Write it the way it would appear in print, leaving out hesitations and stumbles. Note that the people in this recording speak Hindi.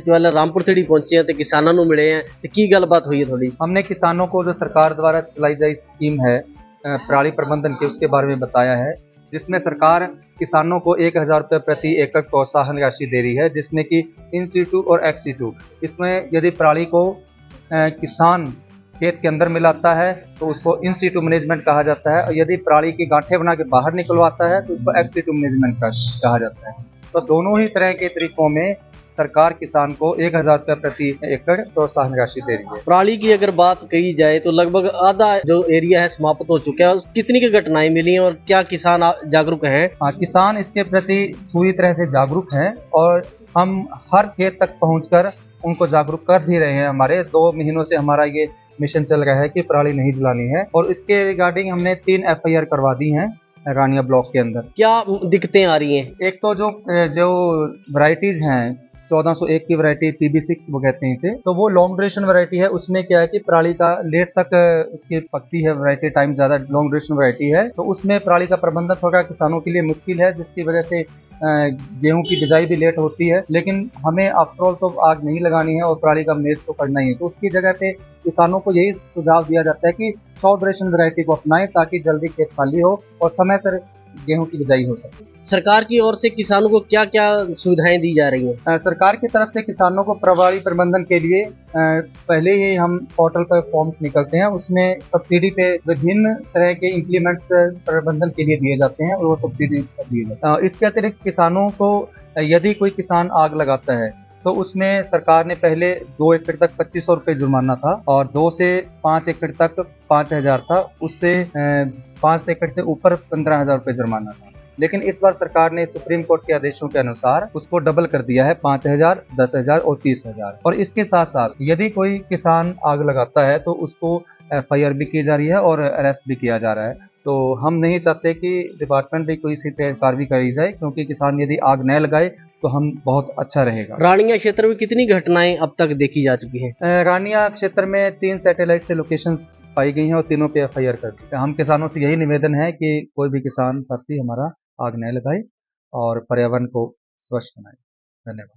सचिवालय रामपुर थड़ी पहुंचे हैं तो किसानों को मिले हैं तो की गलबात हुई है थोड़ी। हमने किसानों को जो सरकार द्वारा चलाई गई स्कीम है पराली प्रबंधन के, उसके बारे में बताया है, जिसमें सरकार किसानों को 1000 रुपये प्रति एकड़ प्रोत्साहन राशि दे रही है, जिसमें कि इन सीटू और एक्स सीटू। इसमें यदि पराली को किसान खेत के अंदर मिलाता है तो उसको इन सीटू मैनेजमेंट कहा जाता है, और यदि पराली की गांठें बना के बाहर निकलवाता है तो उसको एक्स सीटू मैनेजमेंट कहा जाता है। तो दोनों ही तरह के तरीकों में सरकार किसान को 1000 रुपये प्रति एकड़ प्रोत्साहन राशि दे रही है। पराली की अगर बात कही जाए तो लगभग आधा जो एरिया है समाप्त हो चुका है, कितनी की घटनाएं मिली हैं और क्या किसान जागरूक हैं? हाँ, किसान इसके प्रति पूरी तरह से जागरूक हैं और हम हर खेत तक पहुंचकर उनको जागरूक कर भी रहे हैं। हमारे 2 महीनों से हमारा ये मिशन चल रहा है कि पराली नहीं जलानी है, और इसके रिगार्डिंग हमने 3 FIR करवा दी हैं रानिया ब्लॉक के अंदर। क्या दिक्कतें आ रही हैं? एक तो जो वैरायटीज हैं, 1401 की वैरायटी PB6 वो कहते हैं इसे, तो वो लॉन्ग ड्यूरेशन वैरायटी है। उसमें क्या है कि पराली का लेट तक उसकी पकती है, वैरायटी टाइम ज़्यादा लॉन्ग ड्यूरेशन वैरायटी है, तो उसमें पराली का प्रबंधन थोड़ा किसानों के लिए मुश्किल है, जिसकी वजह से गेहूं की बिजाई भी लेट होती है। लेकिन हमें आफ्टर ऑल तो आग नहीं लगानी है और पराली का मैनेज तो करना ही है, तो उसकी जगह पे किसानों को यही सुझाव दिया जाता है कि शॉर्ट ड्यूरेशन वैरायटी को अपनाएं ताकि जल्दी खेत खाली हो और समय से गेहूं की बिजाई हो सके। सरकार की ओर से किसानों को क्या क्या सुविधाएं दी जा रही हैं? सरकार की तरफ से किसानों को पराली प्रबंधन के लिए पहले ही हम पोर्टल पर फॉर्म्स निकलते हैं, उसमें सब्सिडी पे विभिन्न तरह के इम्प्लीमेंट्स प्रबंधन के लिए दिए जाते हैं और वो सब्सिडी दिए जाते हैं। इसके अतिरिक्त किसानों को यदि कोई किसान आग लगाता है तो उसमें सरकार ने पहले 2 एकड़ तक 2500 रुपये जुर्माना था, और 2 से 5 एकड़ तक 5000 था, उससे 5 एकड़ से ऊपर 15000 रुपये जुर्माना था। लेकिन इस बार सरकार ने सुप्रीम कोर्ट के आदेशों के अनुसार उसको डबल कर दिया है, 5000, 10000 और 30000। और इसके साथ साथ यदि कोई किसान आग लगाता है तो उसको FIR भी की जा रही है और अरेस्ट भी किया जा रहा है। तो हम नहीं चाहते कि डिपार्टमेंट भी कोई इसी तरह कार्रवाई करी जाए, क्योंकि किसान यदि आग न लगाए तो हम बहुत अच्छा रहेगा। रानिया क्षेत्र में कितनी घटनाएं अब तक देखी जा चुकी हैं? रानिया क्षेत्र में 3 सैटेलाइट से लोकेशंस पाई गई हैं और तीनों पे FIR कर दी है। हम किसानों से यही निवेदन है कि कोई भी किसान साथी हमारा आग न लगाए और पर्यावरण को स्वच्छ बनाए। धन्यवाद।